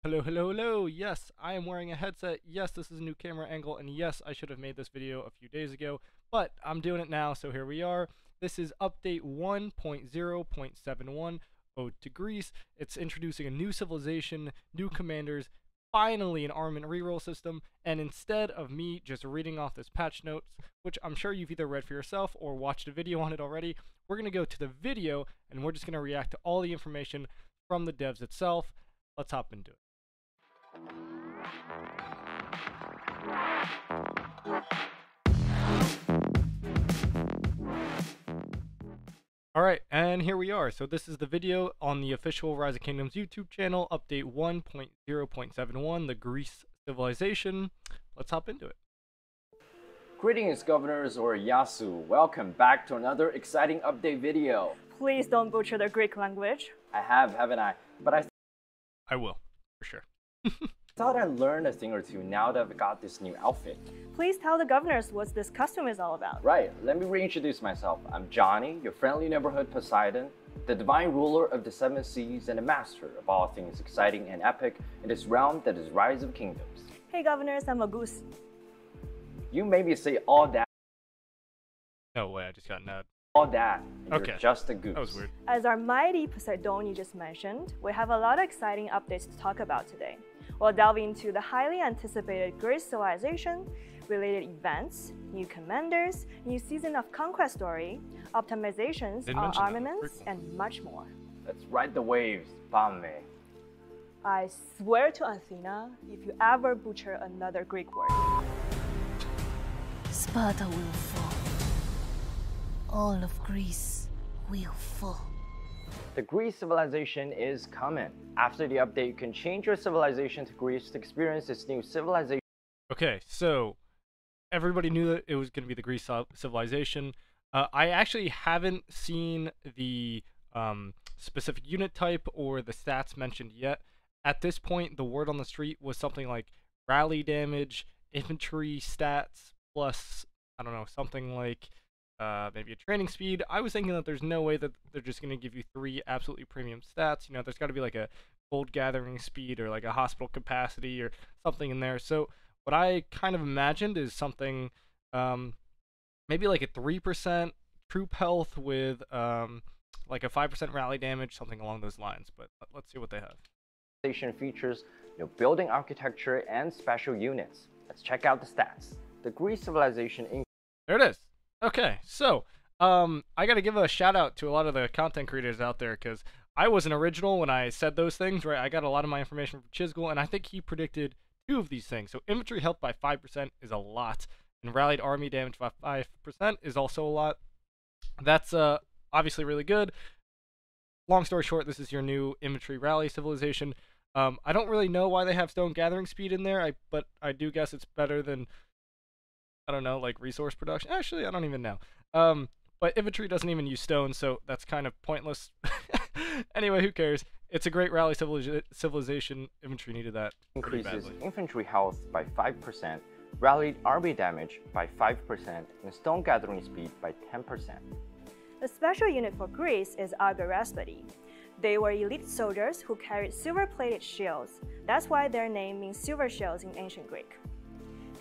Hello, hello, hello. Yes, I am wearing a headset. Yes, this is a new camera angle. And yes, I should have made this video a few days ago, but I'm doing it now, so here we are. This is update 1.0.71, Ode to Greece. It's introducing a new civilization, new commanders, finally an armament reroll system, and instead of me just reading off this patch notes, which I'm sure you've either read for yourself or watched a video on it already, we're going to go to the video, and we're just going to react to all the information from the devs itself. Let's hop into it. Alright, and here we are. So this is the video on the official Rise of Kingdoms YouTube channel, update 1.0.71, the Greece civilization. Let's hop into it. Greetings, governors or Yasu. Welcome back to another exciting update video. Please don't butcher the Greek language. I have, haven't I? But I will, for sure. thought I learned a thing or two now that I've got this new outfit. Please tell the governors what this costume is all about. Right, let me reintroduce myself. I'm Johnny, your friendly neighborhood Poseidon, the divine ruler of the seven seas and the master of all things exciting and epic in this realm that is Rise of Kingdoms. Hey governors, I'm a goose. You made me say all that. No way, I just got nut. All that. And Okay. You're just a goose. That was weird. As our mighty Poseidon you just mentioned, we have a lot of exciting updates to talk about today. We'll delve into the highly anticipated Greece civilization, related events, new commanders, new season of conquest story, optimizations Didn't on mention that. armaments, Pretty cool. and much more. Let's ride the waves, Bame. I swear to Athena, if you ever butcher another Greek word. Sparta will fall. All of Greece will fall. The Greece civilization is coming. After the update, you can change your civilization to Greece to experience this new civilization. Okay, so everybody knew that it was going to be the Greece civilization. I actually haven't seen the specific unit type or the stats mentioned yet. At this point, the word on the street was something like rally damage, infantry stats, plus, I don't know, something like maybe a training speed. I was thinking that there's no way that they're just going to give you 3 absolutely premium stats. You know, there's got to be like a gold gathering speed or like a hospital capacity or something in there. So what I kind of imagined is something maybe like a 3% troop health with like a 5% rally damage, something along those lines. But let's see what they have. Civilization features building architecture and special units. Let's check out the stats. The Greece civilization There it is. Okay, so I got to give a shout out to a lot of the content creators out there because I wasn't original when I said those things, right? I got a lot of my information from Chisgul, and I think he predicted 2 of these things. So infantry health by 5% is a lot, and rallied army damage by 5% is also a lot. That's obviously really good. Long story short, this is your new infantry rally civilization. I don't really know why they have stone gathering speed in there, but I do guess it's better than, I don't know, like resource production. Actually, I don't even know. But infantry doesn't even use stone, so that's kind of pointless. Anyway, who cares? It's a great rally civilization. Infantry needed that pretty increases badly. infantry health by 5%, rallied army damage by 5%, and stone gathering speed by 10%. The special unit for Greece is Argaraspati. They were elite soldiers who carried silver-plated shields. That's why their name means silver shields in ancient Greek.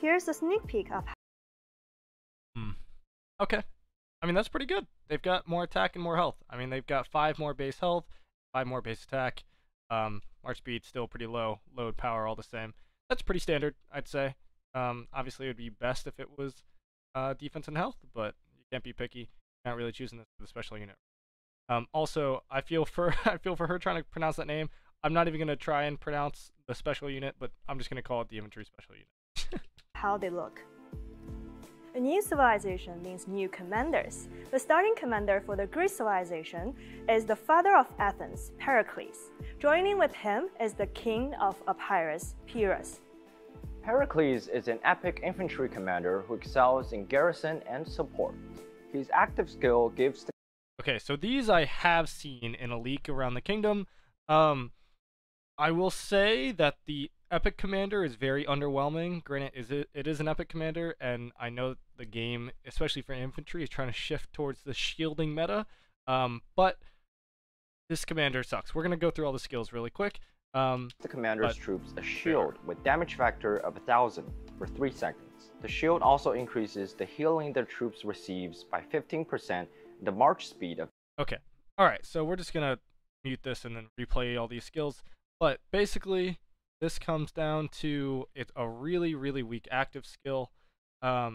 Here's a sneak peek of Okay. I mean, that's pretty good. They've got more attack and more health. I mean, they've got 5 more base health, 5 more base attack. March speed still pretty low. Load power all the same. That's pretty standard, I'd say. Obviously, it would be best if it was defense and health, but you can't be picky. Not really choosing this for the special unit. Also, I feel for her trying to pronounce that name. I'm not even going to try and pronounce the special unit, but I'm just going to call it the infantry special unit. how they look. A new civilization means new commanders. The starting commander for the Greek civilization is the father of Athens, Pericles. Joining with him is the king of Epirus, Pyrrhus. Pericles is an epic infantry commander who excels in garrison and support. His active skill gives the Okay, so these I have seen in a leak around the kingdom. I will say that the epic commander is very underwhelming. Granted, it is an epic commander, and I know the game, especially for infantry, is trying to shift towards the shielding meta. But this commander sucks. We're gonna go through all the skills really quick. The commander's But troops a shield with damage factor of 1000 for 3 seconds. The shield also increases the healing their troops receives by 15% and the march speed of... Okay. Alright, so we're just gonna mute this and then replay all these skills. But basically, this comes down to it's a really, really weak active skill. I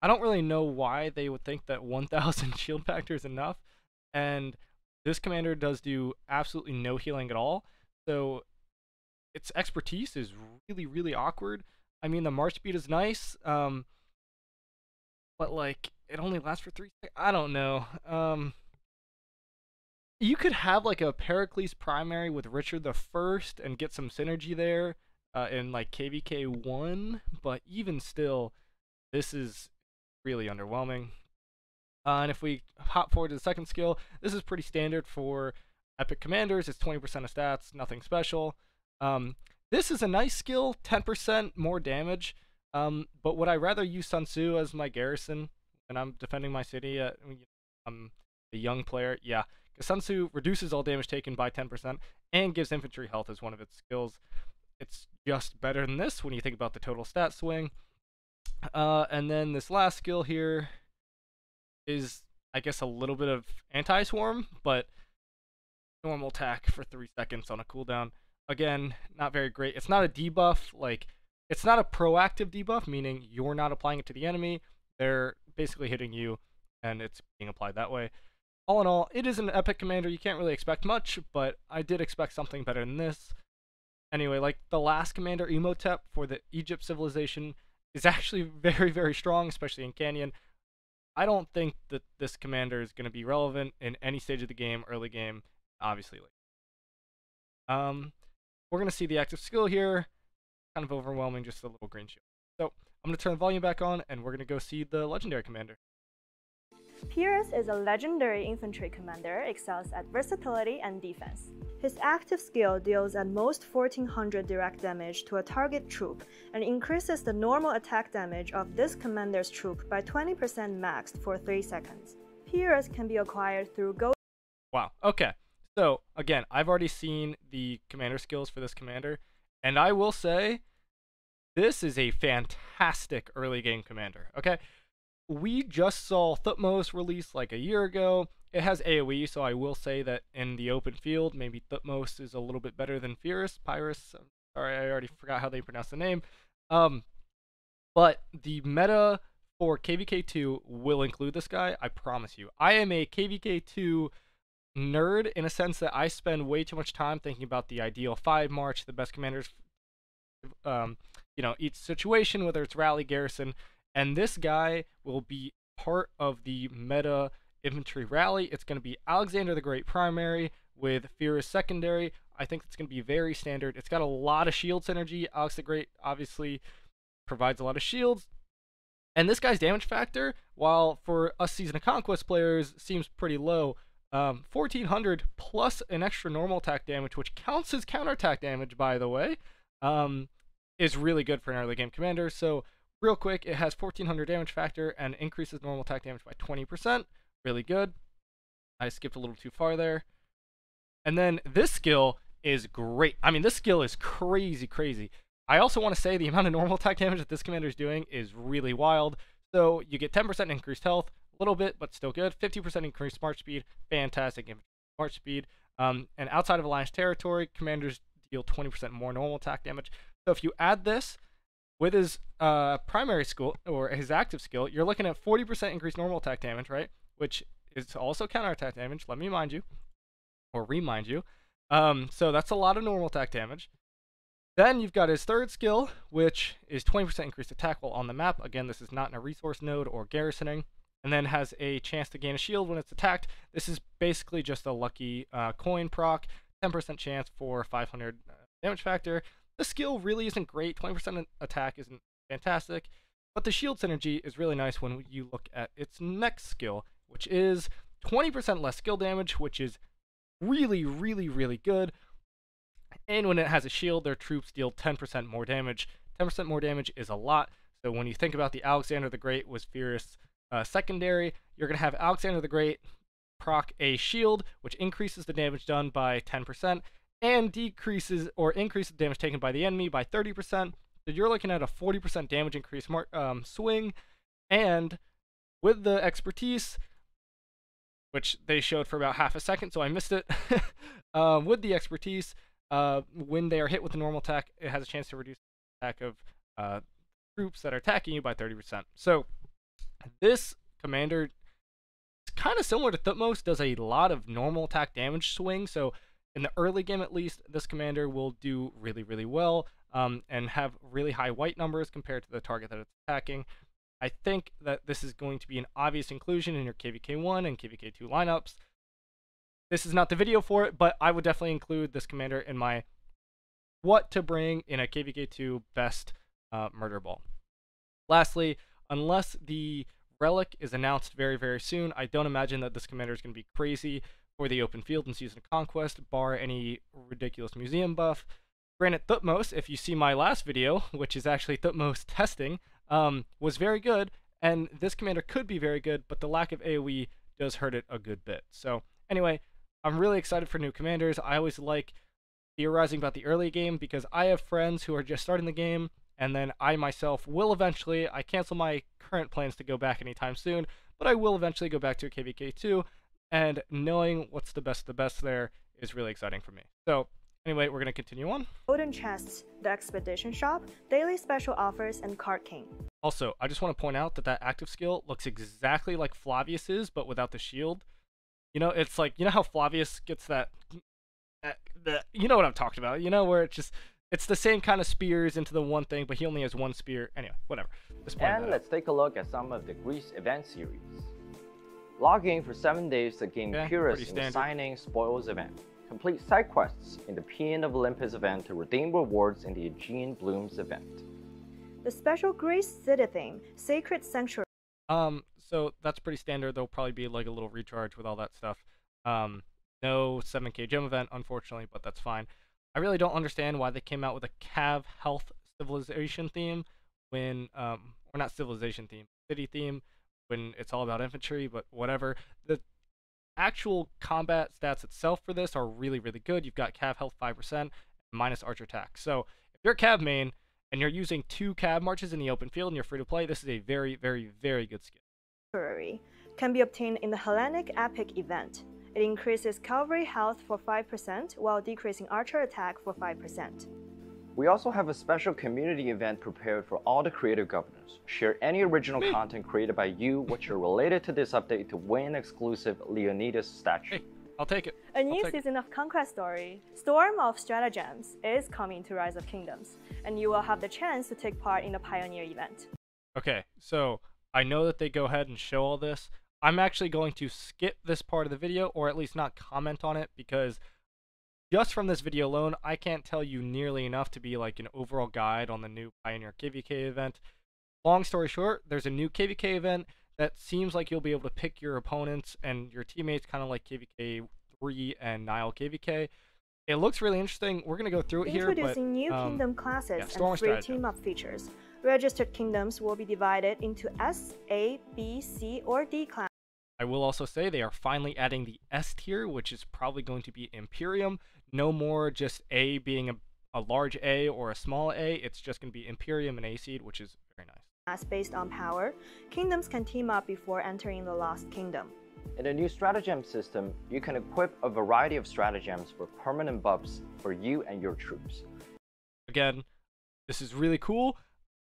don't really know why they would think that 1000 shield factor is enough. And this commander does do absolutely no healing at all. So its expertise is really, really awkward. I mean, the march speed is nice, but like it only lasts for 3 seconds. I don't know. You could have like a Pericles primary with Richard the First and get some synergy there in like KVK 1, but even still, this is really underwhelming. And if we hop forward to the second skill, this is pretty standard for epic commanders. It's 20% of stats, nothing special. This is a nice skill, 10% more damage. But would I rather use Sun Tzu as my garrison when I'm defending my city? I'm a young player, yeah. Because Sun Tzu reduces all damage taken by 10% and gives infantry health as one of its skills. It's just better than this when you think about the total stat swing. And then this last skill here is, I guess, a little bit of anti-swarm, but normal attack for 3 seconds on a cooldown. Again, not very great. It's not a debuff, like, it's not a proactive debuff, meaning you're not applying it to the enemy. They're basically hitting you, and it's being applied that way. All in all, it is an epic commander. You can't really expect much, but I did expect something better than this. Anyway, like the last commander, Imhotep, for the Egypt civilization, is actually very, very strong, especially in Canyon. I don't think that this commander is going to be relevant in any stage of the game, early game, obviously. We're going to see the active skill here. Kind of overwhelming, just a little green shield. So I'm going to turn the volume back on, and we're going to go see the legendary commander. Pyrrhus is a legendary infantry commander, excels at versatility and defense. His active skill deals at most 1400 direct damage to a target troop and increases the normal attack damage of this commander's troop by 20% maxed for 3 seconds. Pyrrhus can be acquired through go. Wow, okay. So, again, I've already seen the commander skills for this commander, and I will say, this is a fantastic early game commander, okay? We just saw Thutmose release like a year ago. It has AoE, so I will say that in the open field, maybe Thutmose is a little bit better than Pyrrhus. Sorry, I already forgot how they pronounce the name. But the meta for KVK2 will include this guy, I promise you. I am a KVK2 nerd in a sense that I spend way too much time thinking about the ideal 5 march, the best commanders, each situation, whether it's rally, garrison, and this guy will be part of the meta infantry rally. It's going to be Alexander the Great primary with Pyrrhus secondary. I think it's going to be very standard. It's got a lot of shield synergy. Alex the Great obviously provides a lot of shields. And this guy's damage factor, while for us Season of Conquest players seems pretty low, 1400 plus an extra normal attack damage, which counts as counterattack damage, by the way, is really good for an early game commander. So real quick, it has 1400 damage factor and increases normal attack damage by 20%. Really good. I skipped a little too far there. And then this skill is great. I mean, this skill is crazy, crazy. I also want to say the amount of normal attack damage that this commander is doing is really wild. So you get 10% increased health, a little bit, but still good. 50% increased march speed, fantastic march speed. And outside of Alliance territory, commanders deal 20% more normal attack damage. So if you add this with his primary skill, or his active skill, you're looking at 40% increased normal attack damage, right? Which is also counterattack damage, let me remind you. So that's a lot of normal attack damage. Then you've got his third skill, which is 20% increased attack while on the map. Again, this is not in a resource node or garrisoning. And then has a chance to gain a shield when it's attacked. This is basically just a lucky coin proc, 10% chance for 500 damage factor. The skill really isn't great. 20% attack isn't fantastic, but the shield synergy is really nice when you look at its next skill, which is 20% less skill damage, which is really, really, really good. And when it has a shield, their troops deal 10% more damage. 10% more damage is a lot. So when you think about the Alexander the Great was Pyrrhus secondary, you're going to have Alexander the Great proc a shield, which increases the damage done by 10%, and decreases or increases damage taken by the enemy by 30%. So you're looking at a 40% damage increase swing, and with the expertise, which they showed for about half a second, so I missed it. With the expertise, when they are hit with a normal attack, it has a chance to reduce the attack of troops that are attacking you by 30%. So this commander is kind of similar to Thutmose, does a lot of normal attack damage swing. So in the early game, at least, this commander will do really, really well and have really high white numbers compared to the target that it's attacking. I think that this is going to be an obvious inclusion in your KVK1 and KVK2 lineups. This is not the video for it, but I would definitely include this commander in my what to bring in a KVK2 best murder ball. Lastly, unless the relic is announced very, very soon, I don't imagine that this commander is going to be crazy for the open field in Season of Conquest, bar any ridiculous museum buff. Granted, Thutmose, if you see my last video, which is actually Thutmose testing, was very good, and this commander could be very good, but the lack of AoE does hurt it a good bit. So anyway, I'm really excited for new commanders. I always like theorizing about the early game because I have friends who are just starting the game, and then I myself will eventually, I cancel my current plans to go back anytime soon, but I will eventually go back to a KVK2, and knowing what's the best of the best there is really exciting for me. So anyway, we're going to continue on. Golden chests, the expedition shop, daily special offers, and card king. Also, I just want to point out that that active skill looks exactly like Flavius's, but without the shield. You know, it's like, you know how Flavius gets that you know what I'm talking about, you know, where it's the same kind of spears into the one thing, but he only has one spear. Anyway, whatever. And let's take a look at some of the Greece event series. Log in for 7 days to gain Purus in the Signing Spoils event. Complete side quests in the Paean of Olympus event to redeem rewards in the Aegean Blooms event. The special Greece city theme, Sacred Sanctuary. So that's pretty standard. There'll probably be like a little recharge with all that stuff. No 7k gem event, unfortunately, but that's fine. I really don't understand why they came out with a Cav Health Civilization theme when, or not civilization theme, city theme, when it's all about infantry, but whatever. The actual combat stats itself for this are really, really good. You've got Cav Health 5% minus Archer attack. So if you're a Cav main and you're using 2 Cav marches in the open field and you're free to play, this is a very, very, very good skill. Can be obtained in the Hellenic Epic event. It increases cavalry health for 5% while decreasing archer attack for 5%. We also have a special community event prepared for all the creative governors. Share any original content created by you which are related to this update to win exclusive Leonidas statue. Hey, I'll take it. A new season of Conquest Story, Storm of Stratagems, is coming to Rise of Kingdoms, and you will have the chance to take part in the Pioneer event. Okay, so I know that they go ahead and show all this. I'm actually going to skip this part of the video, or at least not comment on it, because just from this video alone, I can't tell you nearly enough to be like an overall guide on the new Pioneer KVK event. Long story short, there's a new KVK event that seems like you'll be able to pick your opponents and your teammates kind of like KVK 3 and Nile KVK. It looks really interesting. We're going to go through it here. Introducing new kingdom classes and free team-up features. Registered kingdoms will be divided into S, A, B, C, or D class. I will also say they are finally adding the S tier, which is probably going to be Imperium. No more just A being a large A or a small A. It's just going to be Imperium and A seed, which is very nice. As based on power, kingdoms can team up before entering the Lost Kingdom. In the new stratagem system, you can equip a variety of stratagems for permanent buffs for you and your troops. Again, this is really cool.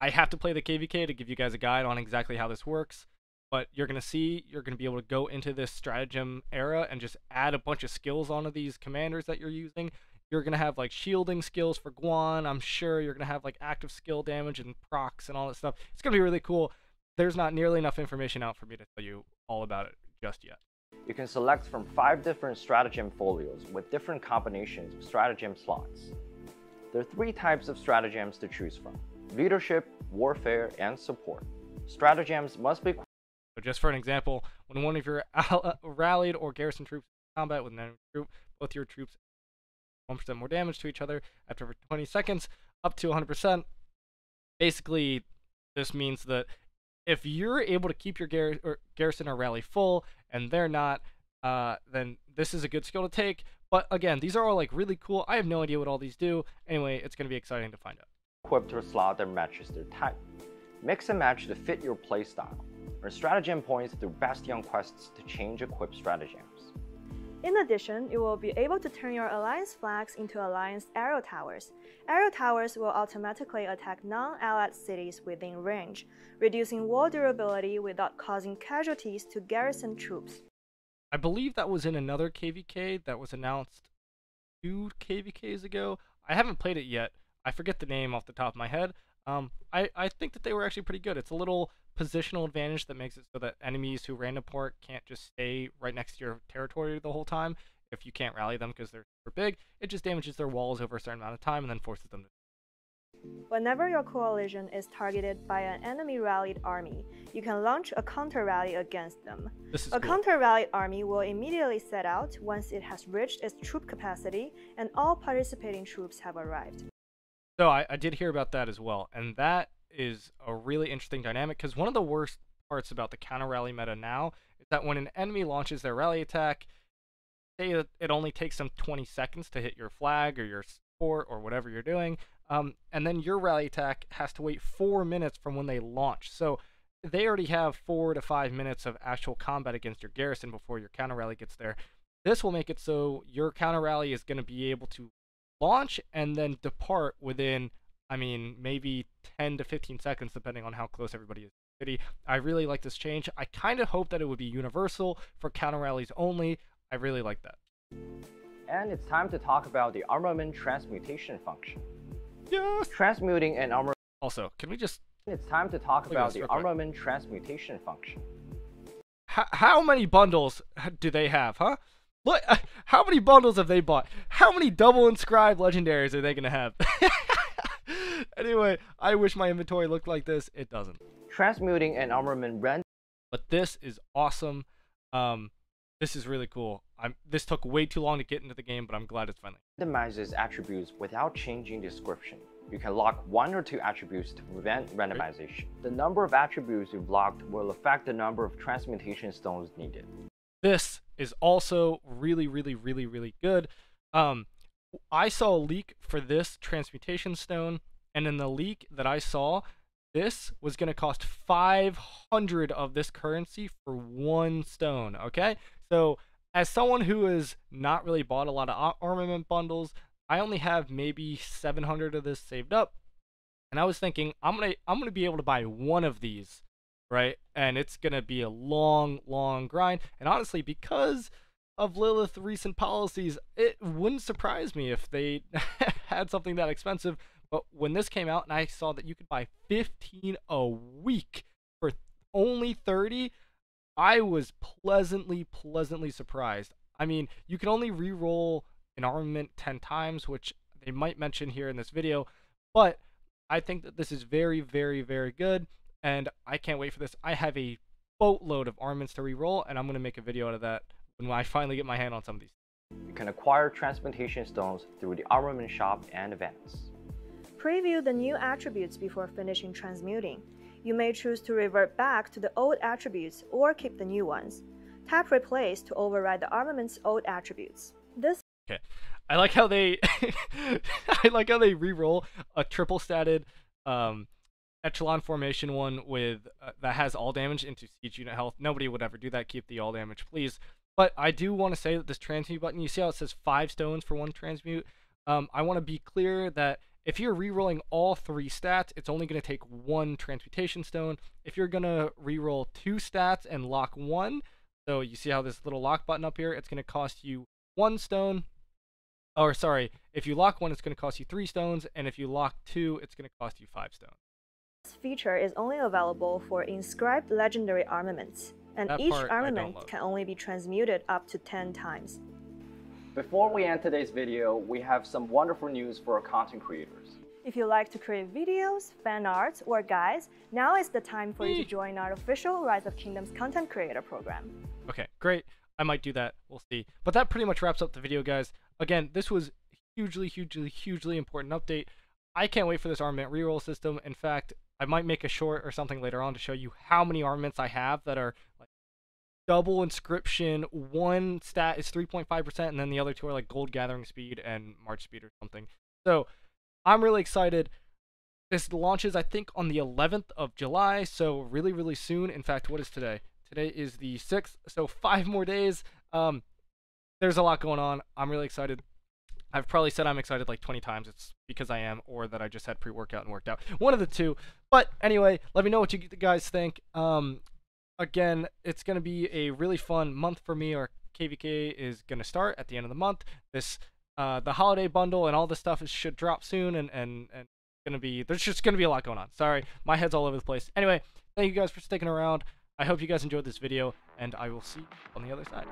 I have to play the KVK to give you guys a guide on exactly how this works. But you're going to see, you're going to be able to go into this stratagem era and just add a bunch of skills onto these commanders that you're using. You're going to have like shielding skills for Guan. I'm sure you're going to have like active skill damage and procs and all that stuff. It's going to be really cool. There's not nearly enough information out for me to tell you all about it just yet. You can select from 5 different stratagem folios with different combinations of stratagem slots. There are 3 types of stratagems to choose from: leadership, warfare, and support. Stratagems must be. So just for an example, when one of your rallied or garrison troops in combat with an enemy troop, both your troops 1% more damage to each other after 20 seconds, up to 100%. Basically, this means that if you're able to keep your garrison or rally full and they're not, then this is a good skill to take. But again, these are all like really cool. I have no idea what all these do. Anyway, it's going to be exciting to find out. Equip to a slot that matches their type. Mix and match to fit your playstyle. Earn stratagem points through Bastion quests to change equip stratagems. In addition, you will be able to turn your Alliance flags into Alliance arrow towers. Arrow towers will automatically attack non-allied cities within range, reducing war durability without causing casualties to garrison troops. I believe that was in another KVK that was announced 2 KVKs ago. I haven't played it yet. I forget the name off the top of my head. I think that they were actually pretty good. It's a little positional advantage that makes it so that enemies who random port can't just stay right next to your territory the whole time. If you can't rally them because they're super big, it just damages their walls over a certain amount of time and then forces them to... Whenever your coalition is targeted by an enemy rallied army, you can launch a counter rally against them. Cool. Counter rallied army will immediately set out once it has reached its troop capacity and all participating troops have arrived. So I did hear about that as well, and that is a really interesting dynamic because one of the worst parts about the counter rally meta now is that when an enemy launches their rally attack, say that it only takes them 20 seconds to hit your flag or your support or whatever you're doing, and then your rally attack has to wait 4 minutes from when they launch. So they already have 4 to 5 minutes of actual combat against your garrison before your counter rally gets there. This will make it so your counter rally is going to be able to launch and then depart within, I mean, maybe 10 to 15 seconds, depending on how close everybody is to the city. I really like this change. I kind of hope that it would be universal for counter rallies only. I really like that. And it's time to talk about the Armament Transmutation function. Yes! Transmuting an armor... Also, can we just... It's time to talk about the Armament Transmutation function. How many bundles do they have, huh? Look, how many bundles have they bought? How many double inscribed legendaries are they going to have? Anyway, I wish my inventory looked like this. It doesn't. Transmuting an armament rend. But this is awesome. This is really cool. This took way too long to get into the game, but I'm glad it's finally. Randomizes attributes without changing description. You can lock 1 or 2 attributes to prevent randomization. The number of attributes you've locked will affect the number of transmutation stones needed. This is also really, really, really, really good. I saw a leak for this transmutation stone, and in the leak that I saw, this was going to cost 500 of this currency for 1 stone, okay? So, as someone who has not really bought a lot of armament bundles, I only have maybe 700 of this saved up, and I was thinking, I'm gonna be able to buy 1 of these, right? And it's gonna be a long, long grind. And honestly, because of Lilith's recent policies, it wouldn't surprise me if they had something that expensive. But when this came out and I saw that you could buy 15 a week for only 30, I was pleasantly surprised. I mean, you can only re-roll an armament 10 times, which they might mention here in this video, but I think that this is very, very, very good, and I can't wait for this. I have a boatload of armaments to re-roll, and I'm going to make a video out of that when I finally get my hand on some of these. You can acquire transmutation stones through the armament shop and events. Preview the new attributes before finishing transmuting. You may choose to revert back to the old attributes or keep the new ones. Tap Replace to override the armament's old attributes. Okay, I like how they re-roll a triple statted echelon formation one with that has all damage into siege unit health. Nobody would ever do that. Keep the all damage, please. But I do want to say that this transmute button, you see how it says 5 stones for 1 transmute? I want to be clear that if you're re-rolling all 3 stats, it's only going to take 1 transmutation stone. If you're going to re-roll 2 stats and lock 1, so you see how this little lock button up here, it's going to cost you 1 stone. Or sorry, if you lock 1, it's going to cost you 3 stones, and if you lock 2, it's going to cost you 5 stones. This feature is only available for inscribed legendary armaments, and each armament can only be transmuted up to 10 times. Before we end today's video, we have some wonderful news for our content creators. If you like to create videos, fan arts, or guides, now is the time for you to join our official Rise of Kingdoms content creator program. Okay, great. I might do that. We'll see. But that pretty much wraps up the video, guys. Again, this was hugely important update. I can't wait for this armament reroll system. In fact, I might make a short or something later on to show you how many armaments I have that are like double inscription. One stat is 3.5%, and then the other two are like gold gathering speed and march speed or something. So I'm really excited. This launches, I think, on the 11th of July, so really, really soon. In fact, what is today? Today is the 6th, so 5 more days. There's a lot going on. I'm really excited. I've probably said I'm excited like 20 times. It's because I am, or that I just had pre-workout and worked out. One of the two. But anyway, let me know what you guys think. Again, it's going to be a really fun month for me. Our KVK is going to start at the end of the month. This, the holiday bundle and all this stuff should drop soon, and there's just going to be a lot going on. Sorry, my head's all over the place. Anyway, thank you guys for sticking around. I hope you guys enjoyed this video, and I will see you on the other side.